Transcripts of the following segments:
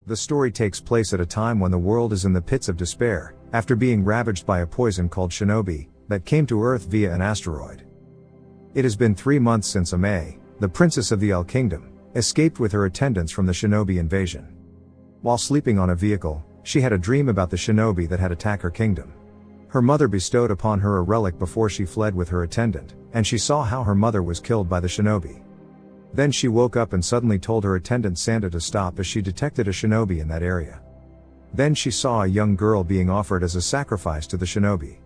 The story takes place at a time when the world is in the pits of despair, after being ravaged by a poison called shinobi, that came to Earth via an asteroid. It has been 3 months since Ame, the princess of the El Kingdom, escaped with her attendants from the shinobi invasion. While sleeping on a vehicle, she had a dream about the shinobi that had attacked her kingdom. Her mother bestowed upon her a relic before she fled with her attendant, and she saw how her mother was killed by the shinobi. Then she woke up and suddenly told her attendant Santa to stop as she detected a shinobi in that area. Then she saw a young girl being offered as a sacrifice to the shinobi.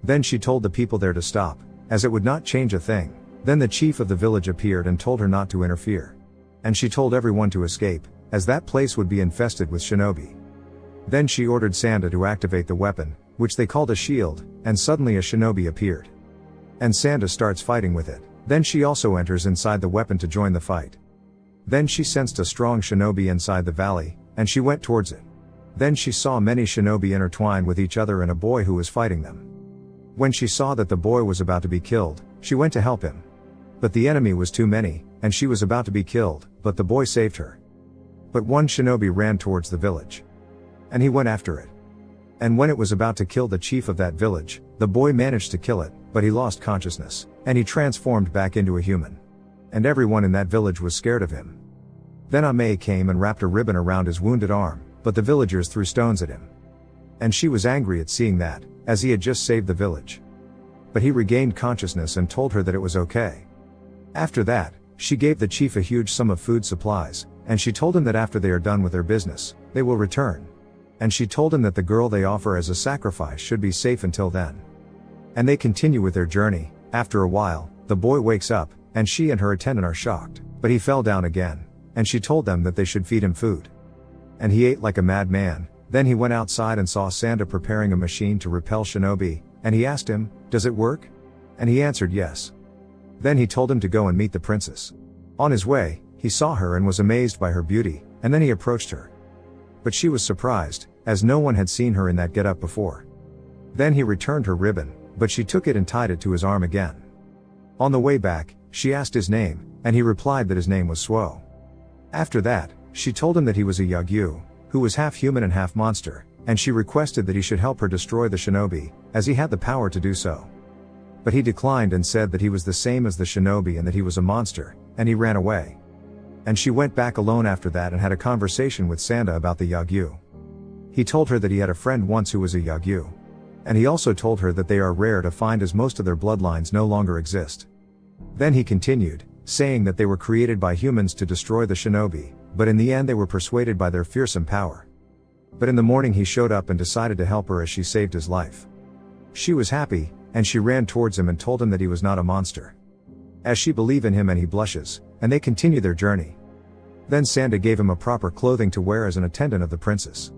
Then she told the people there to stop, as it would not change a thing. Then the chief of the village appeared and told her not to interfere. And she told everyone to escape, as that place would be infested with shinobi. Then she ordered Santa to activate the weapon, which they called a shield, and suddenly a shinobi appeared. And Santa starts fighting with it. Then she also enters inside the weapon to join the fight. Then she sensed a strong shinobi inside the valley, and she went towards it. Then she saw many shinobi intertwined with each other and a boy who was fighting them. When she saw that the boy was about to be killed, she went to help him. But the enemy was too many, and she was about to be killed, but the boy saved her. But one shinobi ran towards the village. And he went after it. And when it was about to kill the chief of that village, the boy managed to kill it, but he lost consciousness, and he transformed back into a human. And everyone in that village was scared of him. Then Ame came and wrapped a ribbon around his wounded arm, but the villagers threw stones at him. And she was angry at seeing that, as he had just saved the village. But he regained consciousness and told her that it was okay. After that, she gave the chief a huge sum of food supplies, and she told him that after they are done with their business, they will return. And she told him that the girl they offer as a sacrifice should be safe until then. And they continue with their journey. After a while, the boy wakes up, and she and her attendant are shocked, but he fell down again, and she told them that they should feed him food. And he ate like a madman. Then he went outside and saw Santa preparing a machine to repel shinobi, and he asked him, "Does it work?" And he answered yes. Then he told him to go and meet the princess. On his way, he saw her and was amazed by her beauty, and then he approached her. But she was surprised, as no one had seen her in that getup before. Then he returned her ribbon, but she took it and tied it to his arm again. On the way back, she asked his name, and he replied that his name was Suo. After that, she told him that he was a Yagyu, who was half human and half monster, and she requested that he should help her destroy the shinobi, as he had the power to do so. But he declined and said that he was the same as the shinobi and that he was a monster, and he ran away. And she went back alone after that and had a conversation with Santa about the Yagyu. He told her that he had a friend once who was a Yagyu. And he also told her that they are rare to find as most of their bloodlines no longer exist. Then he continued, saying that they were created by humans to destroy the shinobi, but in the end they were persuaded by their fearsome power. But in the morning he showed up and decided to help her as she saved his life. She was happy, and she ran towards him and told him that he was not a monster. As she believed in him and he blushes, and they continue their journey. Then Santa gave him a proper clothing to wear as an attendant of the princess.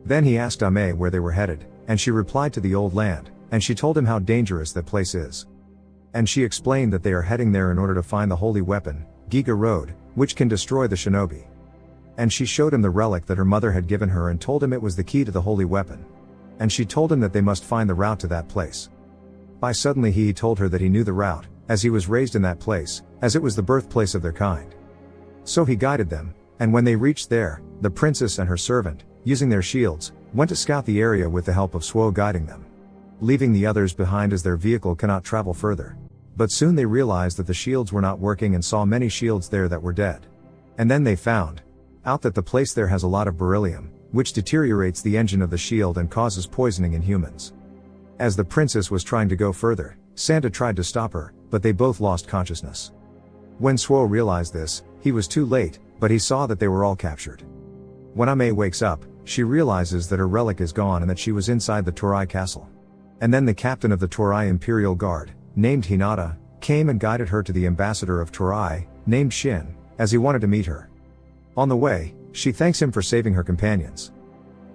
Then he asked Ame where they were headed, and she replied to the old land, and she told him how dangerous that place is. And she explained that they are heading there in order to find the holy weapon, Giga Road, which can destroy the shinobi. And she showed him the relic that her mother had given her and told him it was the key to the holy weapon. And she told him that they must find the route to that place. By suddenly he told her that he knew the route, as he was raised in that place, as it was the birthplace of their kind. So he guided them, and when they reached there, the princess and her servant, using their shields, went to scout the area with the help of Suo guiding them, leaving the others behind as their vehicle cannot travel further. But soon they realized that the shields were not working and saw many shields there that were dead. And then they found out that the place there has a lot of beryllium, which deteriorates the engine of the shield and causes poisoning in humans. As the princess was trying to go further, Santa tried to stop her, but they both lost consciousness. When Suo realized this, he was too late, but he saw that they were all captured. When Ame wakes up, she realizes that her relic is gone and that she was inside the Torai castle. And then the captain of the Torai Imperial Guard, named Hinata, came and guided her to the ambassador of Torai, named Shin, as he wanted to meet her. On the way, she thanks him for saving her companions.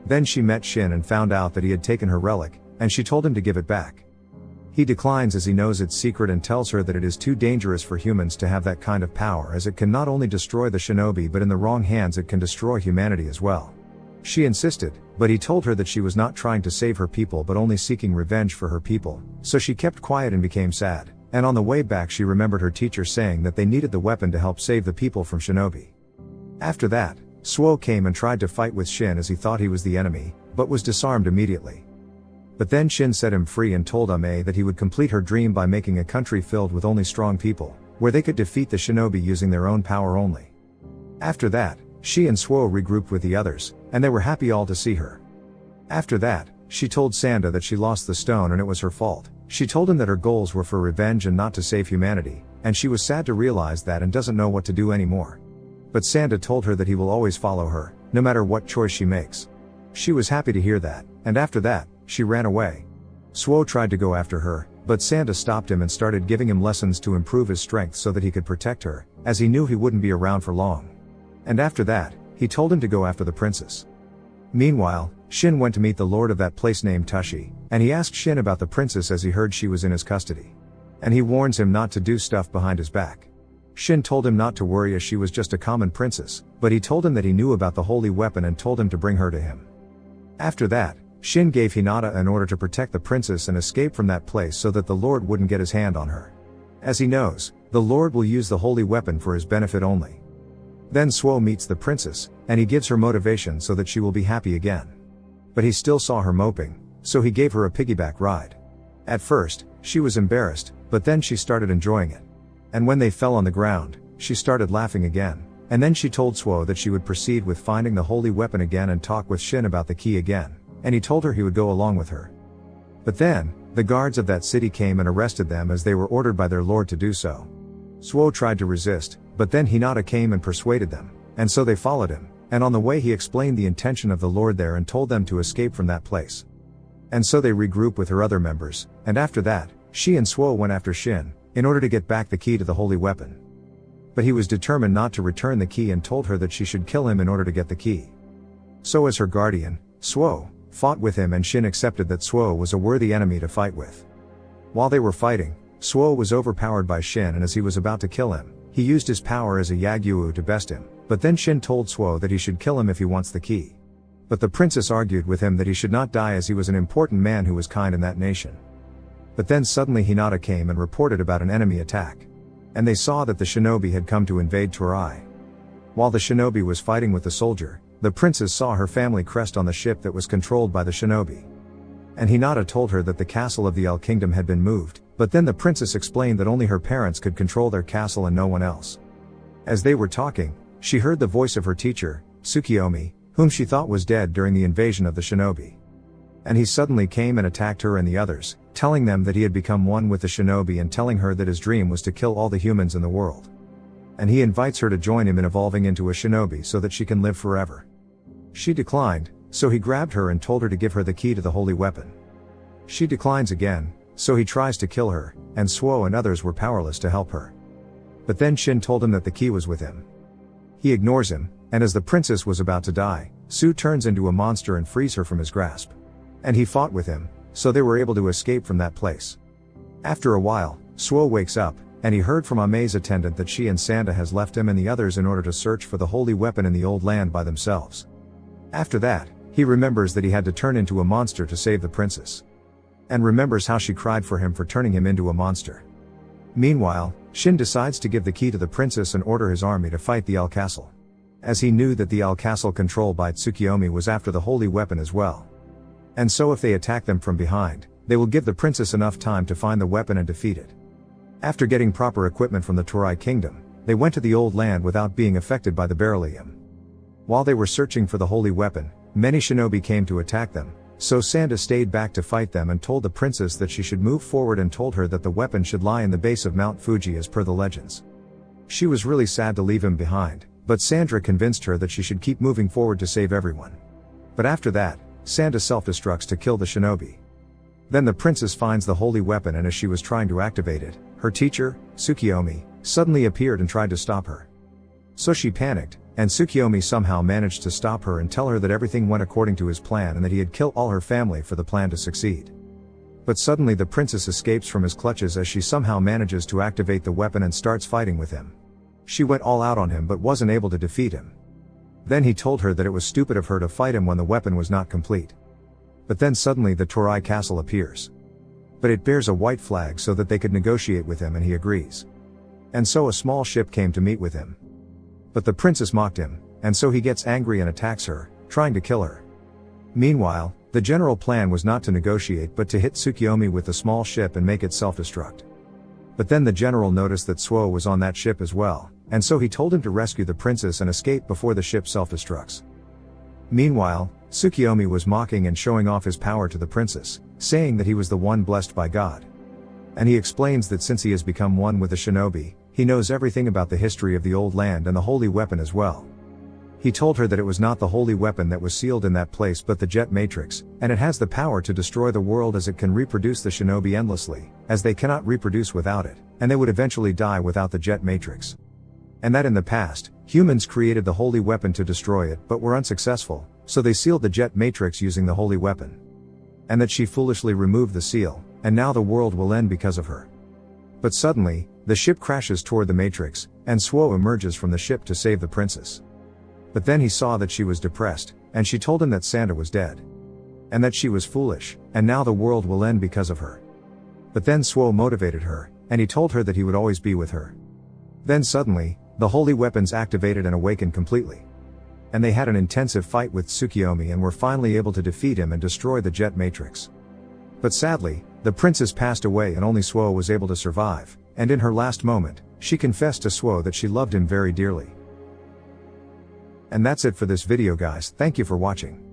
Then she met Shin and found out that he had taken her relic, and she told him to give it back. He declines as he knows its secret and tells her that it is too dangerous for humans to have that kind of power, as it can not only destroy the shinobi but in the wrong hands it can destroy humanity as well. She insisted, but he told her that she was not trying to save her people but only seeking revenge for her people, so she kept quiet and became sad, and on the way back she remembered her teacher saying that they needed the weapon to help save the people from shinobi. After that, Suo came and tried to fight with Shin as he thought he was the enemy, but was disarmed immediately. But then Shin set him free and told Ame that he would complete her dream by making a country filled with only strong people, where they could defeat the shinobi using their own power only. After that, she and Suo regrouped with the others, and they were happy all to see her. After that, she told Sanda that she lost the stone and it was her fault. She told him that her goals were for revenge and not to save humanity, and she was sad to realize that and doesn't know what to do anymore. But Sanda told her that he will always follow her, no matter what choice she makes. She was happy to hear that, and after that, she ran away. Suo tried to go after her, but Sanda stopped him and started giving him lessons to improve his strength so that he could protect her, as he knew he wouldn't be around for long. And after that, he told him to go after the princess. Meanwhile, Shin went to meet the lord of that place named Tashi, and he asked Shin about the princess as he heard she was in his custody. And he warns him not to do stuff behind his back. Shin told him not to worry as she was just a common princess, but he told him that he knew about the holy weapon and told him to bring her to him. After that, Shin gave Hinata an order to protect the princess and escape from that place so that the lord wouldn't get his hand on her. As he knows, the lord will use the holy weapon for his benefit only. Then Suo meets the princess, and he gives her motivation so that she will be happy again. But he still saw her moping, so he gave her a piggyback ride. At first, she was embarrassed, but then she started enjoying it. And when they fell on the ground, she started laughing again, and then she told Suo that she would proceed with finding the holy weapon again and talk with Shin about the key again, and he told her he would go along with her. But then, the guards of that city came and arrested them as they were ordered by their lord to do so. Suo tried to resist, but then Hinata came and persuaded them, and so they followed him, and on the way he explained the intention of the lord there and told them to escape from that place. And so they regrouped with her other members, and after that, she and Suo went after Shin, in order to get back the key to the holy weapon. But he was determined not to return the key and told her that she should kill him in order to get the key. So as her guardian, Suo fought with him and Shin accepted that Suo was a worthy enemy to fight with. While they were fighting, Suo was overpowered by Shin and as he was about to kill him, he used his power as a Yagyuu to best him, but then Shin told Suo that he should kill him if he wants the key. But the princess argued with him that he should not die as he was an important man who was kind in that nation. But then suddenly Hinata came and reported about an enemy attack. And they saw that the shinobi had come to invade Torai. While the shinobi was fighting with the soldier, the princess saw her family crest on the ship that was controlled by the shinobi. And Hinata told her that the castle of the El Kingdom had been moved, but then the princess explained that only her parents could control their castle and no one else. As they were talking, she heard the voice of her teacher, Tsukiyomi, whom she thought was dead during the invasion of the shinobi. And he suddenly came and attacked her and the others, telling them that he had become one with the shinobi and telling her that his dream was to kill all the humans in the world. And he invites her to join him in evolving into a shinobi so that she can live forever. She declined, so he grabbed her and told her to give her the key to the holy weapon. She declines again, so he tries to kill her, and Suo and others were powerless to help her. But then Shin told him that the key was with him. He ignores him, and as the princess was about to die, Su turns into a monster and frees her from his grasp. And he fought with him, so they were able to escape from that place. After a while, Suo wakes up, and he heard from Ame's attendant that she and Sanda has left him and the others in order to search for the holy weapon in the old land by themselves. After that, he remembers that he had to turn into a monster to save the princess. And remembers how she cried for him for turning him into a monster. Meanwhile, Shin decides to give the key to the princess and order his army to fight the El Castle. As he knew that the El Castle controlled by Tsukiyomi was after the holy weapon as well. And so if they attack them from behind, they will give the princess enough time to find the weapon and defeat it. After getting proper equipment from the Torai kingdom, they went to the old land without being affected by the beryllium. While they were searching for the holy weapon, many shinobi came to attack them, so Sanda stayed back to fight them and told the princess that she should move forward and told her that the weapon should lie in the base of Mount Fuji as per the legends. She was really sad to leave him behind, but Sandra convinced her that she should keep moving forward to save everyone. But after that, Sanda self-destructs to kill the shinobi. Then the princess finds the holy weapon and as she was trying to activate it, her teacher, Tsukiyomi, suddenly appeared and tried to stop her. So she panicked, and Tsukiyomi somehow managed to stop her and tell her that everything went according to his plan and that he had killed all her family for the plan to succeed. But suddenly the princess escapes from his clutches as she somehow manages to activate the weapon and starts fighting with him. She went all out on him but wasn't able to defeat him. Then he told her that it was stupid of her to fight him when the weapon was not complete. But then suddenly the Torai castle appears. But it bears a white flag so that they could negotiate with him and he agrees. And so a small ship came to meet with him. But the princess mocked him, and so he gets angry and attacks her, trying to kill her. Meanwhile, the general plan was not to negotiate but to hit Tsukiyomi with the small ship and make it self-destruct. But then the general noticed that Suo was on that ship as well, and so he told him to rescue the princess and escape before the ship self-destructs. Meanwhile, Tsukiyomi was mocking and showing off his power to the princess, saying that he was the one blessed by God. And he explains that since he has become one with the shinobi, he knows everything about the history of the old land and the holy weapon as well. He told her that it was not the holy weapon that was sealed in that place but the jet matrix, and it has the power to destroy the world as it can reproduce the shinobi endlessly, as they cannot reproduce without it, and they would eventually die without the jet matrix. And that in the past, humans created the holy weapon to destroy it but were unsuccessful, so they sealed the jet matrix using the holy weapon. And that she foolishly removed the seal, and now the world will end because of her. But suddenly, the ship crashes toward the matrix, and Suo emerges from the ship to save the princess. But then he saw that she was depressed, and she told him that Santa was dead. And that she was foolish, and now the world will end because of her. But then Suo motivated her, and he told her that he would always be with her. Then suddenly, the holy weapons activated and awakened completely. And they had an intensive fight with Tsukiyomi and were finally able to defeat him and destroy the jet matrix. But sadly, the princess passed away and only Suo was able to survive, and in her last moment, she confessed to Suo that she loved him very dearly. And that's it for this video guys, thank you for watching.